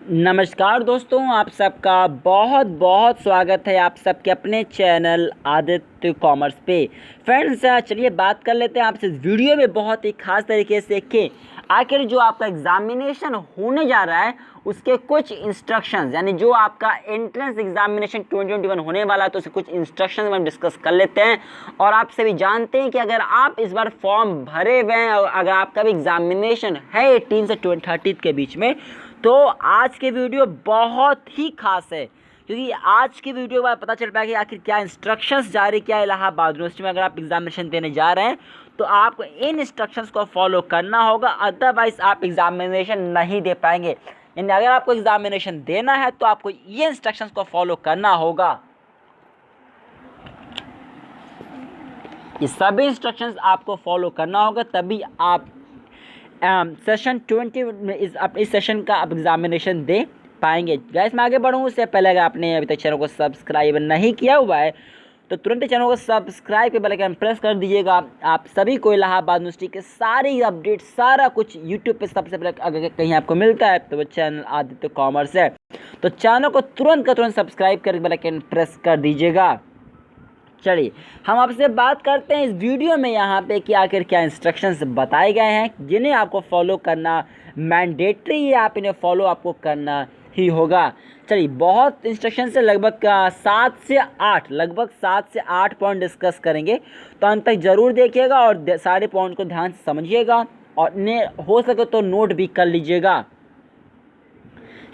नमस्कार दोस्तों, आप सबका बहुत बहुत स्वागत है आप सबके अपने चैनल आदित्य कॉमर्स पे। फ्रेंड्स, चलिए बात कर लेते हैं आपसे इस वीडियो में बहुत ही खास तरीके से कि आखिर जो आपका एग्जामिनेशन होने जा रहा है उसके कुछ इंस्ट्रक्शंस, यानी जो आपका एंट्रेंस एग्जामिनेशन 2021 होने वाला है तो उसके कुछ इंस्ट्रक्शंस हम डिस्कस कर लेते हैं। और आप सभी जानते हैं कि अगर आप इस बार फॉर्म भरे हुए हैं और अगर आपका भी एग्जामिनेशन है 18 से 30 के बीच में, तो आज के वीडियो बहुत ही खास है, क्योंकि आज के वीडियो के बाद पता चल पाएगा कि आखिर क्या इंस्ट्रक्शंस जारी किया इलाहाबाद यूनिवर्सिटी में। अगर आप एग्जामिनेशन देने जा रहे हैं तो आपको इन इंस्ट्रक्शंस को फॉलो करना होगा, अदरवाइज आप एग्जामिनेशन नहीं दे पाएंगे। यानी अगर आपको एग्जामिनेशन देना है तो आपको ये इंस्ट्रक्शंस को फॉलो करना होगा। ये सभी इंस्ट्रक्शंस आपको फॉलो करना होगा, तभी आप सेशन 20 में इस सेशन का आप एग्जामिनेशन दे पाएंगे। गाइस, मैं आगे बढ़ूँ उससे पहले अगर आपने अभी तक चैनल को सब्सक्राइब नहीं किया हुआ है तो तुरंत चैनल को सब्सक्राइब के बेल आइकन प्रेस कर दीजिएगा। आप सभी को इलाहाबाद यूनिवर्सिटी के सारी अपडेट, सारा कुछ यूट्यूब पे सबसे पहले अगर कहीं आपको मिलता है तो वो चैनल आदित्य कॉमर्स है। तो चैनल को तुरंत का तुरंत सब्सक्राइब करके बेल आइकन प्रेस कर दीजिएगा। चलिए हम आपसे बात करते हैं इस वीडियो में यहाँ पे कि आखिर क्या इंस्ट्रक्शंस बताए गए हैं जिन्हें आपको फॉलो करना मैंडेटरी है, आप इन्हें फॉलो आपको करना ही होगा। चलिए, बहुत इंस्ट्रक्शन से लगभग 7 से 8 पॉइंट डिस्कस करेंगे, तो अंत तक ज़रूर देखिएगा और सारे पॉइंट को ध्यान से समझिएगा और इन्हें हो सके तो नोट भी कर लीजिएगा।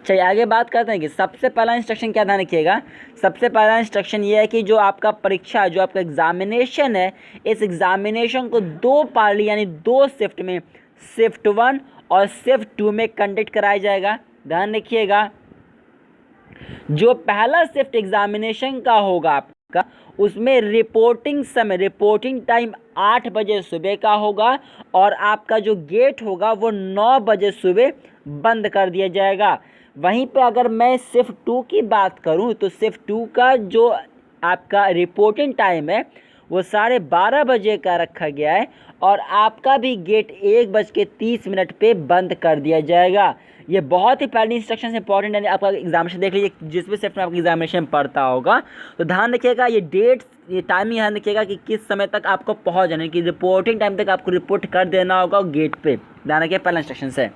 चलिए आगे बात करते हैं कि सबसे पहला इंस्ट्रक्शन क्या ध्यान रखिएगा। सबसे पहला इंस्ट्रक्शन ये है कि जो आपका परीक्षा, जो आपका एग्जामिनेशन है, इस एग्जामिनेशन को 2 पार्ली यानी 2 शिफ्ट में, शिफ्ट 1 और शिफ्ट 2 में कंडक्ट कराया जाएगा। ध्यान रखिएगा, जो पहला शिफ्ट एग्जामिनेशन का होगा आपका, उसमें रिपोर्टिंग टाइम 8 बजे सुबह का होगा और आपका जो गेट होगा वो 9 बजे सुबह बंद कर दिया जाएगा। वहीं पे अगर मैं शिफ्ट 2 की बात करूं तो शिफ्ट 2 का जो आपका रिपोर्टिंग टाइम है वो 12:30 बजे का रखा गया है और आपका भी गेट 1:30 पे बंद कर दिया जाएगा। ये बहुत ही पहली इंस्ट्रक्शन इंपॉर्टेंट है। आपका एग्जामिनेशन देख लीजिए, जिस भी शिफ्ट में आपका एग्जामिनेशन पड़ता होगा तो ध्यान रखिएगा, ये डेट्स, ये टाइमिंग ध्यान रखिएगा कि किस समय तक आपको पहुंच जाना है, कि रिपोर्टिंग टाइम तक आपको रिपोर्ट कर देना होगा गेट पे। ध्यान रखिए, पहला इंस्ट्रक्शन है।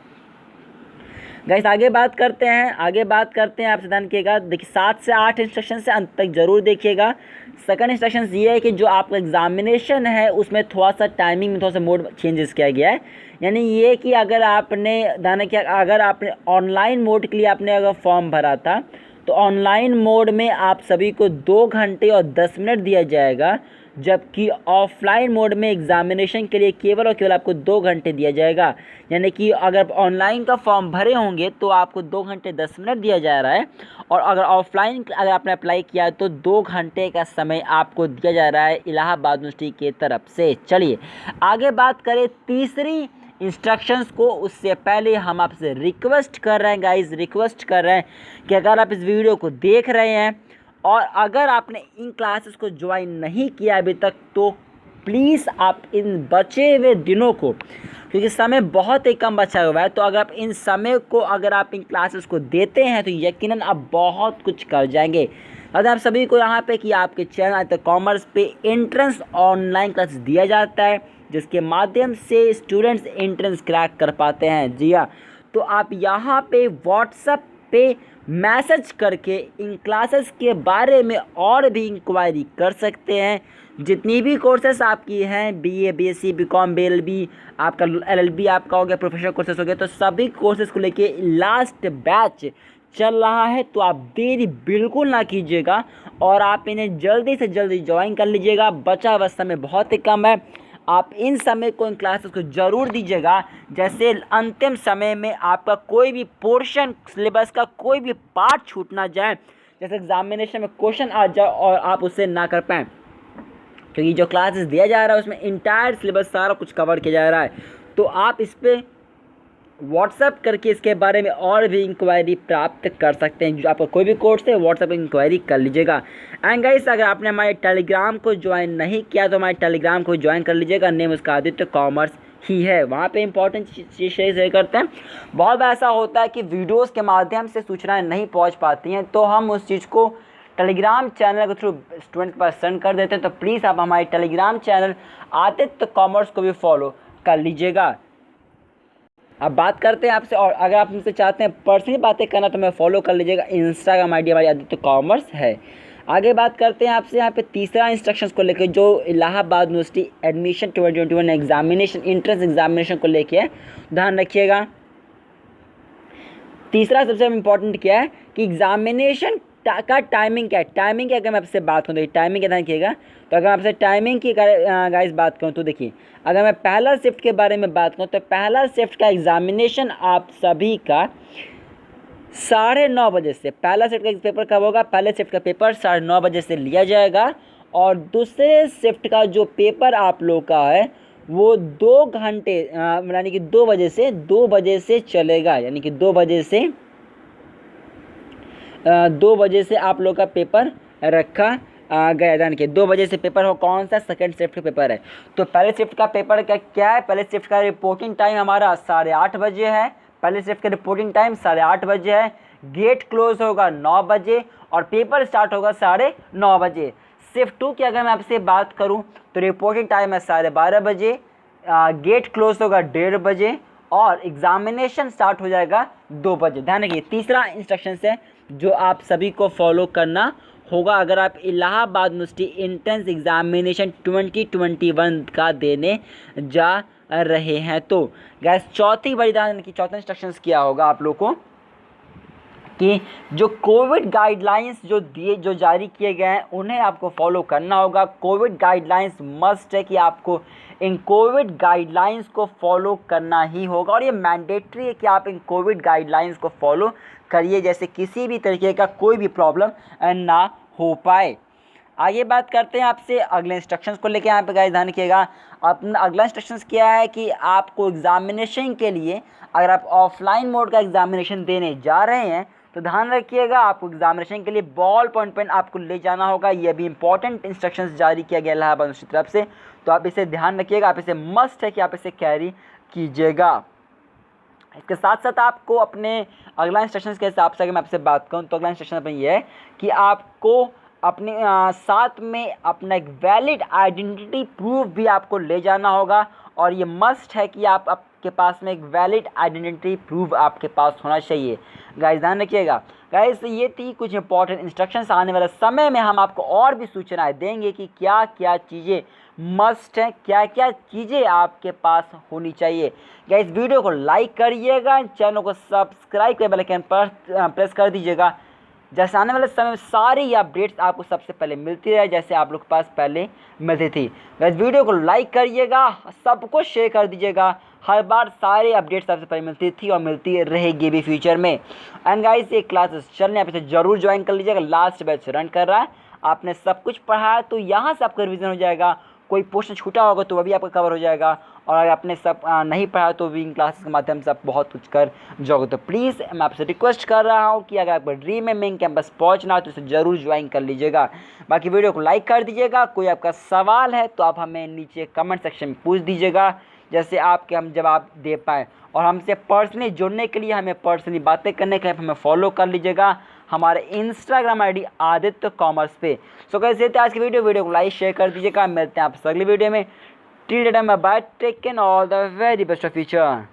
गाइस, आगे बात करते हैं आपसे ध्यान रखिएगा। देखिए, 7 से 8 इंस्ट्रक्शन से अंत तक जरूर देखिएगा। सेकंड इंस्ट्रक्शन ये है कि जो आपका एग्जामिनेशन है उसमें थोड़ा सा टाइमिंग में थोड़ा सा मोड चेंजेस किया गया है। यानी ये कि अगर आपने ध्यान रखिए, अगर आपने ऑनलाइन मोड के लिए आपने अगर फॉर्म भरा था तो ऑनलाइन मोड में आप सभी को 2 घंटे और 10 मिनट दिया जाएगा, जबकि ऑफलाइन मोड में एग्जामिनेशन के लिए केवल और केवल आपको 2 घंटे दिया जाएगा। यानी कि अगर ऑनलाइन का फॉर्म भरे होंगे तो आपको 2 घंटे 10 मिनट दिया जा रहा है, और अगर ऑफलाइन अगर आपने अप्लाई किया तो 2 घंटे का समय आपको दिया जा रहा है इलाहाबाद यूनिवर्सिटी की तरफ से। चलिए आगे बात करें तीसरी इंस्ट्रक्शंस को, उससे पहले हम आपसे रिक्वेस्ट कर रहे हैं गाइज, रिक्वेस्ट कर रहे हैं कि अगर आप इस वीडियो को देख रहे हैं और अगर आपने इन क्लासेस को ज्वाइन नहीं किया अभी तक तो प्लीज़ आप इन बचे हुए दिनों को, क्योंकि समय बहुत ही कम बचा हुआ है, तो अगर आप इन समय को अगर आप इन क्लासेस को देते हैं तो यकीनन आप बहुत कुछ कर जाएंगे। अगर आप सभी को यहाँ पे कि आपके चैनल आदित्य कॉमर्स पे एंट्रेंस ऑनलाइन क्लासेस दिया जाता है, जिसके माध्यम से स्टूडेंट्स एंट्रेंस क्रैक कर पाते हैं। जी हाँ, तो आप यहाँ पे व्हाट्सएप पे मैसेज करके इन क्लासेस के बारे में और भी इंक्वायरी कर सकते हैं। जितनी भी कोर्सेस आपकी हैं, बीए, बीएससी, बीकॉम, बीएलबी, आपका एलएलबी आपका हो गया, प्रोफेशनल कोर्सेस हो गए, तो सभी कोर्सेज को लेके लास्ट बैच चल रहा है। तो आप देरी बिल्कुल ना कीजिएगा और आप इन्हें जल्दी से जल्दी ज्वाइन कर लीजिएगा। बचा हुआ समय बहुत ही कम है, आप इन समय को, इन क्लासेस को ज़रूर दीजिएगा, जैसे अंतिम समय में आपका कोई भी पोर्शन सिलेबस का कोई भी पार्ट छूट ना जाए, जैसे एग्जामिनेशन में क्वेश्चन आ जाए और आप उसे ना कर पाएँ, क्योंकि जो क्लासेस दिया जा रहा है उसमें इंटायर सिलेबस सारा कुछ कवर किया जा रहा है। तो आप इस पर व्हाट्सएप करके इसके बारे में और भी इंक्वायरी प्राप्त कर सकते हैं। जो आपका कोई भी कोर्स है व्हाट्सएप पर इंक्वायरी कर लीजिएगा। एंड गाइस, अगर आपने हमारे टेलीग्राम को ज्वाइन नहीं किया तो हमारे टेलीग्राम को ज्वाइन कर लीजिएगा। नेम उसका आदित्य कॉमर्स ही है, वहाँ पे इंपॉर्टेंट चीज़ शेयर करते हैं। बहुत बार ऐसा होता है कि वीडियोस के माध्यम से सूचनाएं नहीं पहुँच पाती हैं, तो हम उस चीज़ को टेलीग्राम चैनल के थ्रू स्टूडेंट पर सेंड कर देते हैं। तो प्लीज़ आप हमारे टेलीग्राम चैनल आदित्य कॉमर्स को भी फॉलो कर लीजिएगा। अब बात करते हैं आपसे, और अगर आप हमसे चाहते हैं पर्सनली बातें करना तो मैं फॉलो कर लीजिएगा, इंस्टाग्राम ID हमारी आदित्य कॉमर्स है। आगे बात करते हैं आपसे यहाँ पे तीसरा इंस्ट्रक्शंस को लेकर, जो Allahabad university admission 2021 examination entrance examination को लेके है, ध्यान रखिएगा। तीसरा सबसे इम्पोर्टेंट क्या है कि एग्जामिनेशन का टाइमिंग क्या है। टाइमिंग की अगर मैं आपसे बात करूँ तो टाइमिंग क्या ध्यान रखिएगा। तो अगर मैं आपसे टाइमिंग की गाइस बात करूँ तो देखिए, अगर मैं पहला शिफ्ट के बारे में बात करूँ तो पहला शिफ्ट का एग्जामिनेशन आप सभी का 9:30 बजे से, पहला शिफ्ट का पेपर कब होगा, पहले शिफ्ट का पेपर 9:30 बजे से लिया जाएगा। और दूसरे शिफ्ट का जो पेपर आप लोग का है वो 2 घंटे यानी कि 2 बजे से चलेगा, यानी कि 2 बजे से आप लोग का पेपर रखा गया। यानी कि 2 बजे से पेपर हो, कौन सा, सेकंड शिफ्ट का पेपर है। तो पहले शिफ्ट का पेपर का क्या है, पहले शिफ्ट का रिपोर्टिंग टाइम हमारा 8:30 बजे है। पहले शिफ्ट का रिपोर्टिंग टाइम 8:30 बजे है। गेट क्लोज होगा 9 बजे और पेपर स्टार्ट होगा 9:30 बजे। शिफ्ट 2 की अगर मैं आपसे बात करूं तो रिपोर्टिंग टाइम है 12:30 बजे, गेट क्लोज होगा 1:30 बजे और एग्जामिनेशन स्टार्ट हो जाएगा 2 बजे। ध्यान रखिए, तीसरा इंस्ट्रक्शन है जो आप सभी को फॉलो करना होगा अगर आप इलाहाबाद यूनिवर्सिटी एंट्रेंस एग्जामिनेशन 2021 का देने जा रहे हैं। तो गैस चौथी बड़ी ध्यान की चौथा इंस्ट्रक्शंस क्या होगा आप लोग को कि जो कोविड गाइडलाइंस जो जारी किए गए हैं उन्हें आपको फॉलो करना होगा। कोविड गाइडलाइंस मस्ट है कि आपको इन कोविड गाइडलाइंस को फॉलो करना ही होगा और ये मैंडेटरी है कि आप इन कोविड गाइडलाइंस को फॉलो करिए, जैसे किसी भी तरीके का कोई भी प्रॉब्लम ना हो पाए। आगे बात करते हैं आपसे अगले इंस्ट्रक्शंस को लेकर। यहाँ पे गाइस ध्यान रखिएगा, अपना अगला इंस्ट्रक्शंस क्या है कि आपको एग्जामिनेशन के लिए अगर आप ऑफलाइन मोड का एग्जामिनेशन देने जा रहे हैं तो ध्यान रखिएगा आपको एग्जामिनेशन के लिए बॉल पॉइंट पेन आपको ले जाना होगा। ये भी इंपॉर्टेंट इंस्ट्रक्शंस जारी किया गया इलाहाबाद यूनिवर्सिटी की तरफ से, तो आप इसे ध्यान रखिएगा, आप इसे मस्ट है कि आप इसे कैरी कीजिएगा। इसके साथ साथ आपको अपने अगला इंस्ट्रक्शंस के हिसाब से अगर मैं आपसे बात करूँ तो अगला इंस्ट्रक्शन अपनी ये है कि आपको अपने साथ में अपना एक वैलिड आइडेंटिटी प्रूफ भी आपको ले जाना होगा और ये मस्ट है कि आपके पास में एक वैलिड आइडेंटिटी प्रूफ आपके पास होना चाहिए। गाइस ध्यान रखिएगा। गाइस ये थी कुछ इंपॉर्टेंट इंस्ट्रक्शंस। आने वाले समय में हम आपको और भी सूचनाएं देंगे कि क्या क्या चीज़ें मस्ट हैं, क्या क्या चीज़ें आपके पास होनी चाहिए। गाइस वीडियो को लाइक करिएगा, चैनल को सब्सक्राइब कर बेल आइकन पर प्रेस कर दीजिएगा, जैसे आने वाले समय में सारी अपडेट्स आपको सबसे पहले मिलती रहे जैसे आप लोग के पास पहले मिलती थी। गाइस वीडियो को लाइक करिएगा, सबको शेयर कर दीजिएगा, हर बार सारे अपडेट्स सबसे पहले मिलती थी और मिलती रहेगी भी फ्यूचर में। एंड गाइस ये क्लासेस चल रही है, आप इसे जरूर ज्वाइन कर लीजिएगा। लास्ट बैच रन कर रहा है, आपने सब कुछ पढ़ा है तो यहाँ से आपका रिविजन हो जाएगा। कोई पोर्शन छूटा होगा तो वह भी आपका कवर हो जाएगा और अगर आपने सब नहीं पढ़ा तो भी इन क्लासेस के माध्यम से आप बहुत कुछ कर जाओगे। तो प्लीज़ मैं आपसे रिक्वेस्ट कर रहा हूँ कि अगर आपको ड्रीम में मेन कैंपस पहुँचना हो तो इसे ज़रूर ज्वाइन कर लीजिएगा। बाकी वीडियो को लाइक कर दीजिएगा। कोई आपका सवाल है तो आप हमें नीचे कमेंट सेक्शन में पूछ दीजिएगा, जैसे आपके हम जवाब दे पाएँ। और हमसे पर्सनली जुड़ने के लिए, हमें पर्सनली बातें करने के लिए हमें फॉलो कर लीजिएगा हमारे इंस्टाग्राम ID आदित्य कॉमर्स पे। सो कैसे थे आज की वीडियो को लाइक शेयर कर दीजिएगा। मिलते हैं आपसे अगली वीडियो में। Till that time bye, take care, all the very best of future.